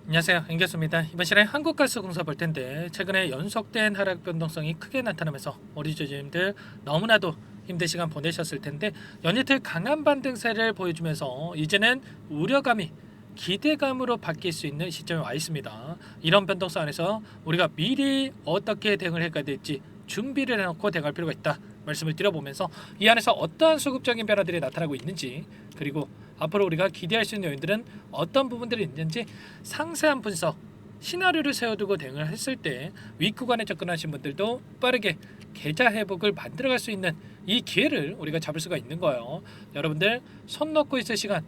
안녕하세요, 임교수입니다. 이번 시간에 한국가스공사 볼 텐데 최근에 연속된 하락 변동성이 크게 나타나면서 우리 주주님들 너무나도 힘든 시간 보내셨을 텐데 연이틀 강한 반등세를 보여주면서 이제는 우려감이 기대감으로 바뀔 수 있는 시점에 와 있습니다. 이런 변동성 안에서 우리가 미리 어떻게 대응을 해야 될지 준비를 해놓고 대응할 필요가 있다 말씀을 드려보면서 이 안에서 어떠한 수급적인 변화들이 나타나고 있는지, 그리고 앞으로 우리가 기대할 수 있는 요인들은 어떤 부분들이 있는지 상세한 분석, 시나리오를 세워두고 대응을 했을 때 윗구간에 접근하신 분들도 빠르게 계좌 회복을 만들어갈 수 있는 이 기회를 우리가 잡을 수가 있는 거예요. 여러분들 손 놓고 있을 시간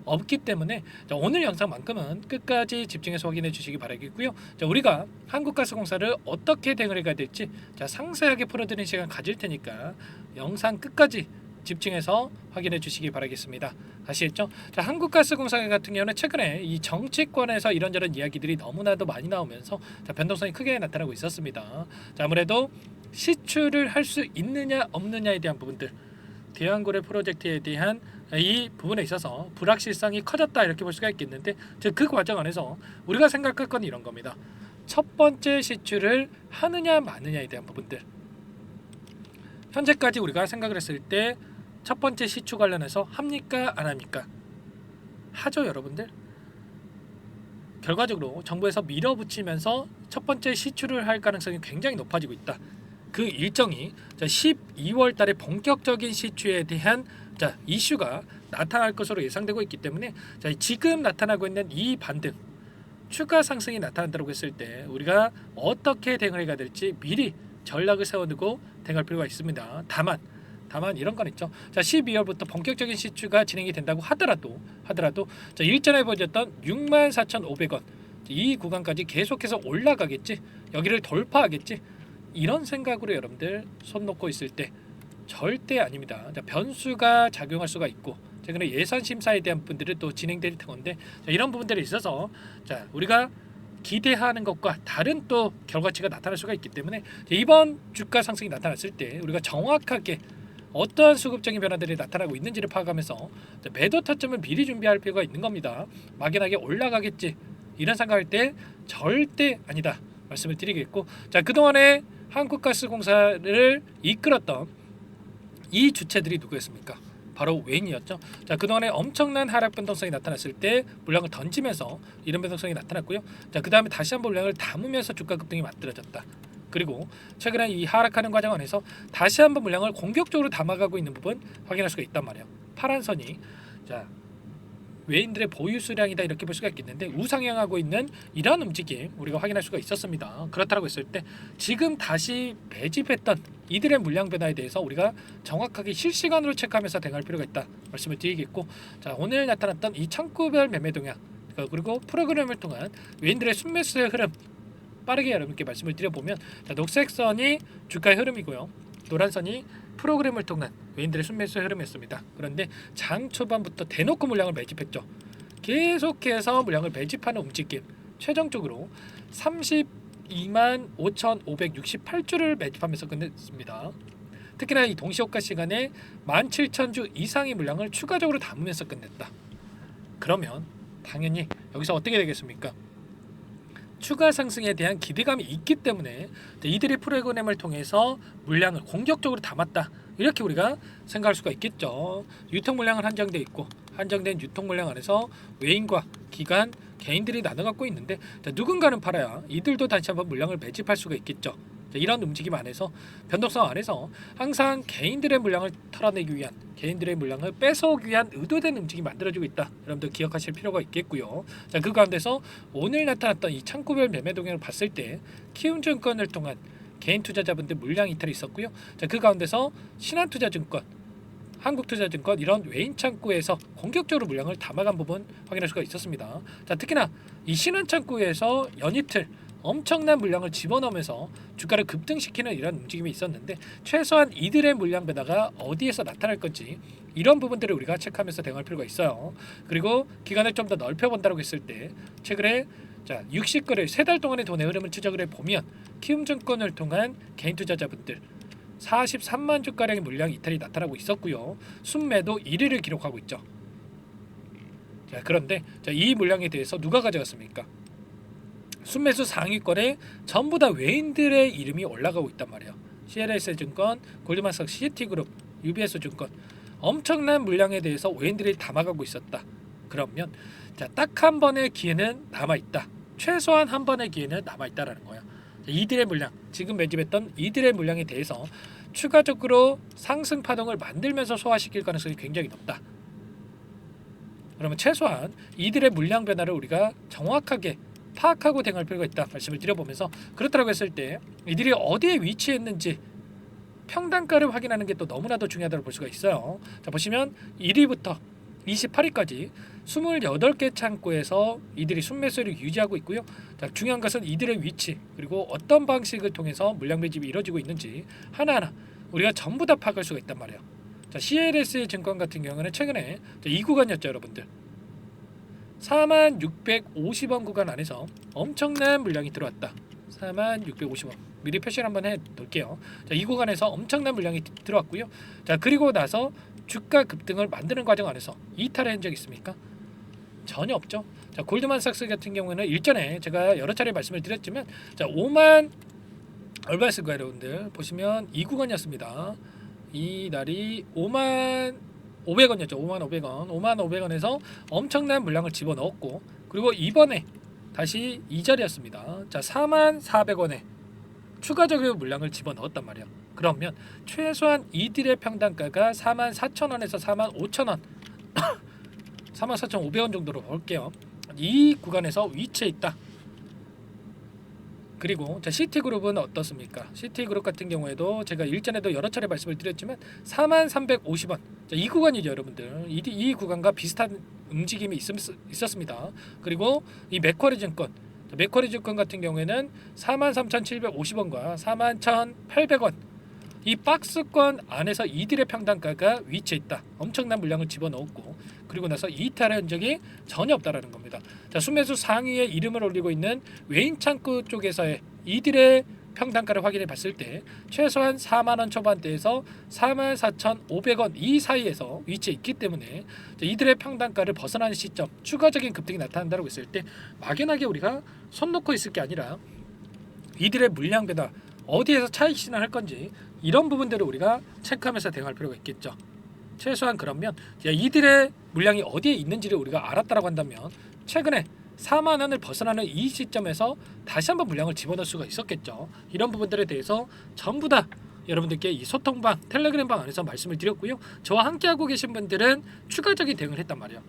없기 때문에 오늘 영상만큼은 끝까지 집중해서 확인해 주시기 바라겠고요. 우리가 한국가스공사를 어떻게 대응을 해야 될지 상세하게 풀어드리는 시간 가질 테니까 영상 끝까지 집중해서 확인해 주시기 바라겠습니다. 아시겠죠? 한국가스공사 같은 경우는 최근에 이 정치권에서 이런저런 이야기들이 너무나도 많이 나오면서 변동성이 크게 나타나고 있었습니다. 아무래도 시추를 할 수 있느냐 없느냐에 대한 부분들, 대왕고래 프로젝트에 대한 이 부분에 있어서 불확실성이 커졌다 이렇게 볼 수가 있겠는데, 그 과정 안에서 우리가 생각할 건 이런 겁니다. 첫 번째 시추를 하느냐 마느냐에 대한 부분들, 현재까지 우리가 생각을 했을 때 첫 번째 시추 관련해서 합니까 안 합니까? 하죠, 여러분들. 결과적으로 정부에서 밀어붙이면서 첫 번째 시추를 할 가능성이 굉장히 높아지고 있다. 그 일정이 12월 달에 본격적인 시추에 대한 이슈가 나타날 것으로 예상되고 있기 때문에 지금 나타나고 있는 이 반등, 추가 상승이 나타난다고 했을 때 우리가 어떻게 대응을 해야 될지 미리 전략을 세워두고 대응할 필요가 있습니다. 다만 이런 건 있죠. 12월부터 본격적인 시추가 진행이 된다고 하더라도 일전에 보여줬던 64,500원 이 구간까지 계속해서 올라가겠지, 여기를 돌파하겠지, 이런 생각으로 여러분들 손 놓고 있을 때 절대 아닙니다. 변수가 작용할 수가 있고 최근에 예산 심사에 대한 분들이 또 진행될 텐데 이런 부분들이 있어서 우리가 기대하는 것과 다른 또 결과치가 나타날 수가 있기 때문에 이번 주가 상승이 나타났을 때 우리가 정확하게 어떠한 수급적인 변화들이 나타나고 있는지를 파악하면서 매도 타점을 미리 준비할 필요가 있는 겁니다. 막연하게 올라가겠지 이런 생각할 때 절대 아니다 말씀을 드리겠고, 그동안에 한국가스공사를 이끌었던 이 주체들이 누구였습니까? 바로 웨인이었죠. 그동안에 엄청난 하락 변동성이 나타났을 때 물량을 던지면서 이런 변동성이 나타났고요. 그 다음에 다시 한번 물량을 담으면서 주가 급등이 만들어졌다. 그리고 최근에 이 하락하는 과정 안에서 다시 한번 물량을 공격적으로 담아가고 있는 부분 확인할 수가 있단 말이에요. 파란 선이 외인들의 보유 수량이다 이렇게 볼 수가 있겠는데 우상향하고 있는 이런 움직임 우리가 확인할 수가 있었습니다. 그렇다고 했을 때 지금 다시 매집했던 이들의 물량 변화에 대해서 우리가 정확하게 실시간으로 체크하면서 대응할 필요가 있다 말씀을 드리겠고, 오늘 나타났던 이 창구별 매매 동향 그리고 프로그램을 통한 외인들의 순매수의 흐름 빠르게 여러분께 말씀을 드려보면 녹색 선이 주가의 흐름이고요, 노란 선이 프로그램을 통한 외인들의 순매수 흐름이었습니다. 그런데 장 초반부터 대놓고 물량을 매집했죠. 계속해서 물량을 매집하는 움직임, 최종적으로 32만 5,568주를 매집하면서 끝냈습니다. 특히나 이 동시호가 시간에 17,000주 이상의 물량을 추가적으로 담으면서 끝냈다. 그러면 당연히 여기서 어떻게 되겠습니까? 추가 상승에 대한 기대감이 있기 때문에 이들이 프로그램을 통해서 물량을 공격적으로 담았다 이렇게 우리가 생각할 수가 있겠죠. 유통 물량은 한정돼 있고 한정된 유통 물량 안에서 외인과 기관, 개인들이 나눠 갖고 있는데 누군가는 팔아야 이들도 다시 한번 물량을 매집할 수가 있겠죠. 이런 움직임 안에서 변동성 안에서 항상 개인들의 물량을 털어내기 위한, 개인들의 물량을 뺏어오기 위한 의도된 움직임이 만들어지고 있다. 여러분들 기억하실 필요가 있겠고요. 그 가운데서 오늘 나타났던 이 창구별 매매 동향을 봤을 때 키움증권을 통한 개인 투자자분들 물량 이탈이 있었고요. 그 가운데서 신한투자증권, 한국투자증권 이런 외인 창구에서 공격적으로 물량을 담아간 부분 확인할 수가 있었습니다. 특히나 이 신한창구에서 연이틀 엄청난 물량을 집어넣으면서 주가를 급등시키는 이런 움직임이 있었는데 최소한 이들의 물량 변화가 어디에서 나타날 건지 이런 부분들을 우리가 체크하면서 대응할 필요가 있어요. 그리고 기간을 좀 더 넓혀본다고 했을 때 최근에 60거래 3달 동안의 돈의 흐름을 추적을 해보면 키움증권을 통한 개인 투자자분들 43만 주가량의 물량 이탈이 나타나고 있었고요. 순매도 1위를 기록하고 있죠. 자, 그런데 자, 이 물량에 대해서 누가 가져갔습니까? 순매수 상위권에 전부 다 외인들의 이름이 올라가고 있단 말이에요. CLS증권, 골드만삭스, 시티그룹, UBS 증권 엄청난 물량에 대해서 외인들이 담아가고 있었다. 그러면 자, 딱 한 번의 기회는 남아 있다. 최소한 한 번의 기회는 남아 있다라는 거야. 이들의 물량, 지금 매집했던 이들의 물량에 대해서 추가적으로 상승 파동을 만들면서 소화시킬 가능성이 굉장히 높다. 그러면 최소한 이들의 물량 변화를 우리가 정확하게 파악하고 대응할 필요가 있다 말씀을 드려보면서, 그렇다고 했을 때 이들이 어디에 위치했는지 평단가를 확인하는 게 또 너무나도 중요하다고 볼 수가 있어요. 자, 보시면 1위부터 28위까지 28개 창고에서 이들이 순매수를 유지하고 있고요. 자, 중요한 것은 이들의 위치 그리고 어떤 방식을 통해서 물량 매집이 이루어지고 있는지 하나하나 우리가 전부 다 파악할 수가 있단 말이에요. 자, CLS 증권 같은 경우는 최근에 이 구간이었죠, 여러분들. 4650원 구간 안에서 엄청난 물량이 들어왔다. 4650원 미리 표시를 한번 해 놓을게요. 자, 이 구간에서 엄청난 물량이 들어왔고요. 자, 그리고 나서 주가 급등을 만드는 과정 안에서 이탈을 한 적 있습니까? 전혀 없죠. 자, 골드만삭스 같은 경우는 일전에 제가 여러 차례 말씀을 드렸지만, 자, 5만 얼마였을까요, 여러분들? 보시면 이 구간이었습니다. 이 날이 5만 500원이었죠. 5만 500원. 5만 500원에서 엄청난 물량을 집어넣었고, 그리고 이번에 다시 이 자리였습니다. 자, 4만 400원에 추가적으로 물량을 집어넣었단 말이에요. 그러면 최소한 이들의 평단가가 4만 4천원에서 4만 5천원 4만 4,500원 정도로 볼게요. 이 구간에서 위치해 있다. 그리고 자, 시티그룹은 어떻습니까? 시티그룹 같은 경우에도 제가 일전에도 여러 차례 말씀을 드렸지만 4만 350원. 자, 이 구간이죠, 여러분들. 이 구간과 비슷한 움직임이 있었습니다. 그리고 이 맥쿼리 증권, 맥쿼리 증권 같은 경우에는 43,750원과 41,800원 이 박스권 안에서 이들의 평단가가 위치해 있다. 엄청난 물량을 집어넣었고, 그리고 나서 이탈한 적이 전혀 없다라는 겁니다. 자, 순매수 상위에 이름을 올리고 있는 외인 창구 쪽에서의 이들의 평단가를 확인해 봤을 때 최소한 4만원 초반대에서 44,500원 이 사이에서 위치해 있기 때문에 이들의 평단가를 벗어나는 시점, 추가적인 급등이 나타난다고 했을 때 막연하게 우리가 손 놓고 있을 게 아니라 이들의 물량 변화 어디에서 차익 실현할 건지 이런 부분들을 우리가 체크하면서 대응할 필요가 있겠죠. 최소한 그러면 이들의 물량이 어디에 있는지를 우리가 알았다라고 한다면 최근에 4만 원을 벗어나는 이 시점에서 다시 한번 물량을 집어넣을 수가 있었겠죠. 이런 부분들에 대해서 전부 다 여러분들께 이 소통방, 텔레그램방 안에서 말씀을 드렸고요. 저와 함께하고 계신 분들은 추가적인 대응을 했단 말이에요.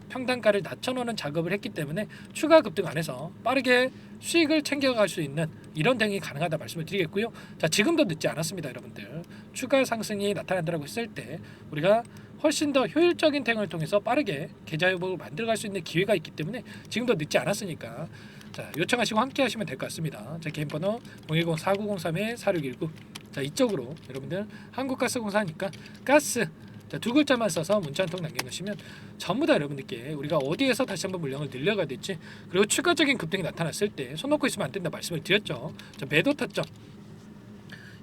평단가를 낮춰놓는 작업을 했기 때문에 추가 급등 안에서 빠르게 수익을 챙겨갈 수 있는 이런 대응이 가능하다 말씀을 드리겠고요. 자, 지금도 늦지 않았습니다, 여러분들. 추가 상승이 나타난다고 했을 때 우리가 훨씬 더 효율적인 대응을 통해서 빠르게 계좌 회복을 만들어갈 수 있는 기회가 있기 때문에 지금도 늦지 않았으니까 자, 요청하시고 함께 하시면 될 것 같습니다. 제 개인번호 010-4903-4619. 자, 이쪽으로 여러분들 한국가스공사니까 가스 자, 두 글자만 써서 문자 한 통 남겨놓으시면 전부 다 여러분들께 우리가 어디에서 다시 한번 물량을 늘려가야 될지, 그리고 추가적인 급등이 나타났을 때 손 놓고 있으면 안 된다 말씀을 드렸죠. 자, 매도 타점,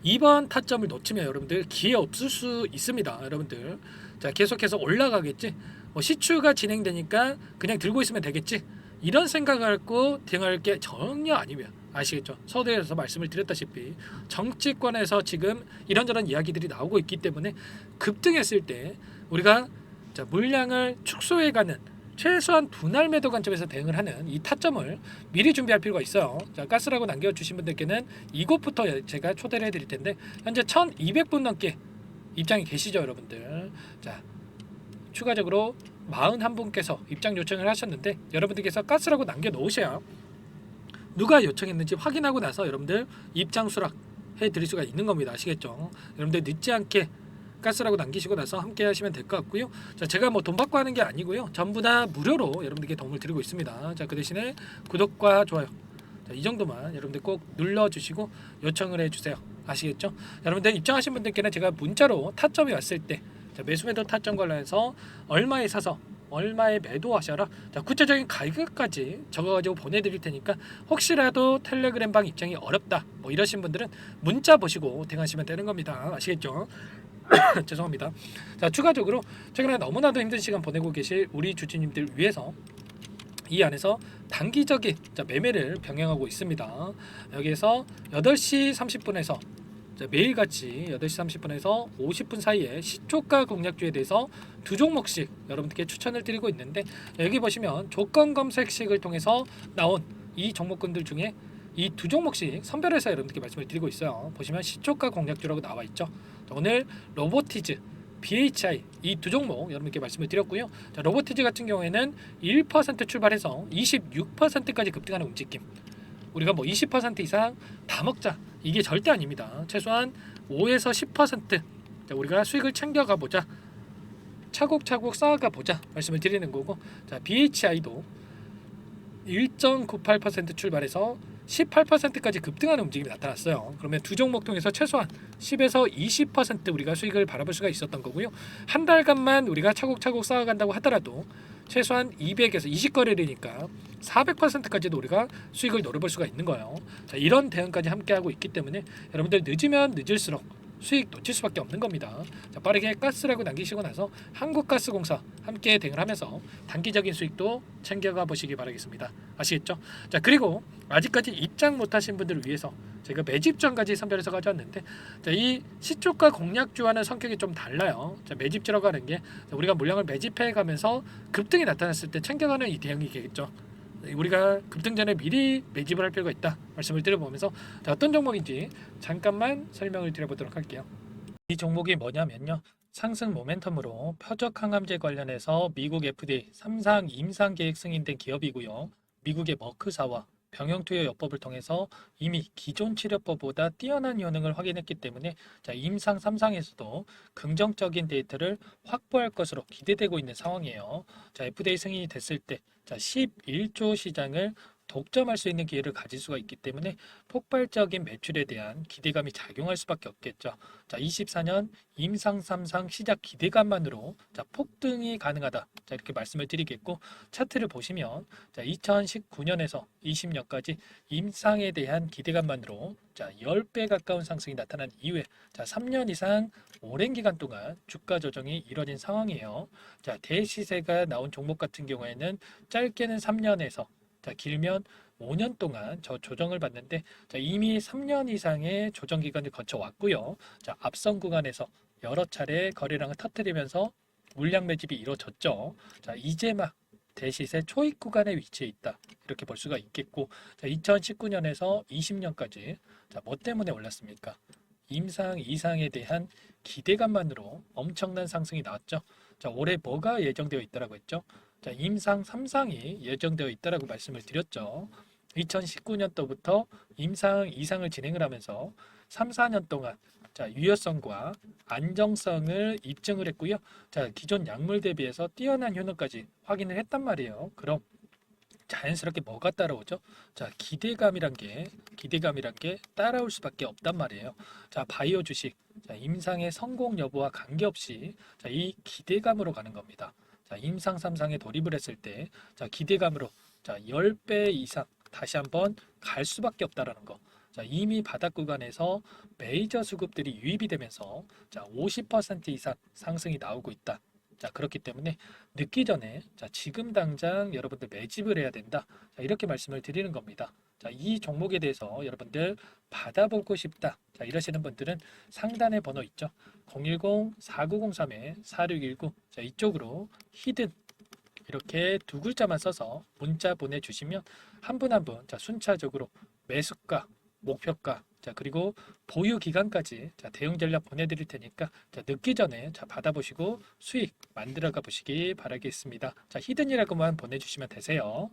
이번 타점을 놓치면 여러분들 기회 없을 수 있습니다, 여러분들. 자, 계속해서 올라가겠지, 뭐 시추가 진행되니까 그냥 들고 있으면 되겠지, 이런 생각을 갖고 대응할 게 전혀 아니면, 아시겠죠? 서두에서 말씀을 드렸다시피 정치권에서 지금 이런저런 이야기들이 나오고 있기 때문에 급등했을 때 우리가 자, 물량을 축소해가는 최소한 분할 매도 관점에서 대응을 하는 이 타점을 미리 준비할 필요가 있어요. 자, 가스라고 남겨주신 분들께는 이곳부터 제가 초대를 해드릴 텐데 현재 1200분 넘게 입장이 계시죠, 여러분들. 자, 추가적으로 41분께서 입장 요청을 하셨는데 여러분들께서 가스라고 남겨놓으셔야 누가 요청했는지 확인하고 나서 여러분들 입장 수락 해드릴 수가 있는 겁니다. 아시겠죠? 여러분들 늦지 않게 가스라고 남기시고 나서 함께 하시면 될 것 같고요. 자, 제가 뭐 돈 받고 하는 게 아니고요. 전부 다 무료로 여러분들께 도움을 드리고 있습니다. 자, 그 대신에 구독과 좋아요, 자, 이 정도만 여러분들 꼭 눌러주시고 요청을 해주세요. 아시겠죠? 여러분들 입장하신 분들께는 제가 문자로 타점이 왔을 때 자, 매수 매도 타점 관련해서 얼마에 사서 얼마에 매도하셔라, 자, 구체적인 가격까지 적어가지고 보내드릴 테니까 혹시라도 텔레그램방 입장이 어렵다 뭐 이러신 분들은 문자 보시고 대응하시면 되는 겁니다. 아시겠죠? 죄송합니다. 자, 추가적으로 최근에 너무나도 힘든 시간 보내고 계실 우리 주주님들 위해서 이 안에서 단기적인 매매를 병행하고 있습니다. 여기에서 8시 30분에서 매일같이 8시 30분에서 50분 사이에 시초가 공략주에 대해서 두 종목씩 여러분들께 추천을 드리고 있는데, 여기 보시면 조건 검색식을 통해서 나온 이 종목군들 중에 이 두 종목씩 선별해서 여러분들께 말씀을 드리고 있어요. 보시면 시초가 공략주라고 나와 있죠. 오늘 로보티즈, BHI 이 두 종목 여러분께 말씀을 드렸고요. 자, 로보티즈 같은 경우에는 1% 출발해서 26%까지 급등하는 움직임. 우리가 뭐 20% 이상 다 먹자 이게 절대 아닙니다. 최소한 5에서 10% 우리가 수익을 챙겨가 보자, 차곡차곡 쌓아가 보자 말씀을 드리는 거고, 자, BHI도 1.98% 출발해서 18%까지 급등하는 움직임이 나타났어요. 그러면 두 종목 통해서 최소한 10에서 20% 우리가 수익을 바라볼 수가 있었던 거고요. 한 달간만 우리가 차곡차곡 쌓아간다고 하더라도 최소한 200에서 20거래일이니까 400%까지도 우리가 수익을 노려볼 수가 있는 거예요. 자, 이런 대응까지 함께하고 있기 때문에 여러분들 늦으면 늦을수록 수익 놓칠 수밖에 없는 겁니다. 자, 빠르게 가스라고 남기시고 나서 한국가스공사 함께 대응을 하면서 단기적인 수익도 챙겨가 보시기 바라겠습니다. 아시겠죠? 자, 그리고 아직까지 입장 못하신 분들을 위해서 제가 매집전까지 선별해서 가져왔는데, 자, 이 시초가 공략주와는 성격이 좀 달라요. 자, 매집주라고 하는 게 우리가 물량을 매집해 가면서 급등이 나타났을 때 챙겨가는 이 대응이겠죠. 우리가 급등 전에 미리 매집을 할 필요가 있다 말씀을 드려보면서, 자, 어떤 종목인지 잠깐만 설명을 드려보도록 할게요. 이 종목이 뭐냐면요, 상승 모멘텀으로 표적 항암제 관련해서 미국 FDA 3상 임상 계획 승인된 기업이고요. 미국의 머크사와 병용투여 요법을 통해서 이미 기존 치료법보다 뛰어난 효능을 확인했기 때문에, 자, 임상 3상에서도 긍정적인 데이터를 확보할 것으로 기대되고 있는 상황이에요. 자, FDA 승인이 됐을 때, 자, 11조 시장을 독점할 수 있는 기회를 가질 수가 있기 때문에 폭발적인 매출에 대한 기대감이 작용할 수밖에 없겠죠. 자, 24년 임상 3상 시작 기대감만으로 자, 폭등이 가능하다. 자, 이렇게 말씀을 드리겠고, 차트를 보시면 자, 2019년에서 20년까지 임상에 대한 기대감만으로 자, 10배 가까운 상승이 나타난 이후에 자, 3년 이상 오랜 기간 동안 주가 조정이 이뤄진 상황이에요. 자, 대시세가 나온 종목 같은 경우에는 짧게는 3년에서 자, 길면 5년 동안 저 조정을 받는데, 자, 이미 3년 이상의 조정 기간을 거쳐 왔고요. 자, 앞선 구간에서 여러 차례 거래량을 터뜨리면서 물량 매집이 이루어졌죠. 자, 이제 막 대시세 초입 구간에 위치해 있다 이렇게 볼 수가 있겠고, 자, 2019년에서 20년까지 자, 뭐 때문에 올랐습니까? 임상 이상에 대한 기대감만으로 엄청난 상승이 나왔죠. 자, 올해 뭐가 예정되어 있다라고 했죠? 자, 임상 3상이 예정되어 있다라고 말씀을 드렸죠. 2019년도부터 임상 2상을 진행을 하면서 3, 4년 동안 자, 유효성과 안정성을 입증을 했고요. 자, 기존 약물 대비해서 뛰어난 효능까지 확인을 했단 말이에요. 그럼 자연스럽게 뭐가 따라오죠? 자, 기대감이란 게 따라올 수밖에 없단 말이에요. 자, 바이오 주식, 자, 임상의 성공 여부와 관계없이 자, 이 기대감으로 가는 겁니다. 자, 임상 3상에 돌입을 했을 때, 자, 기대감으로 자, 10배 이상 다시 한번 갈 수밖에 없다라는 거. 자, 이미 바닥 구간에서 메이저 수급들이 유입이 되면서 자, 50% 이상 상승이 나오고 있다. 자, 그렇기 때문에 늦기 전에 자, 지금 당장 여러분들 매집을 해야 된다. 자, 이렇게 말씀을 드리는 겁니다. 자, 이 종목에 대해서 여러분들 받아보고 싶다. 자, 이러시는 분들은 상단에 번호 있죠. 010-4903-4619. 자, 이쪽으로 히든 이렇게 두 글자만 써서 문자 보내주시면 한 분 한 분 자, 순차적으로 매수가, 목표가, 자, 그리고 보유 기간까지 자, 대응 전략 보내드릴 테니까 자, 늦기 전에 자, 받아보시고 수익 만들어가 보시기 바라겠습니다. 자, 히든이라고만 보내주시면 되세요.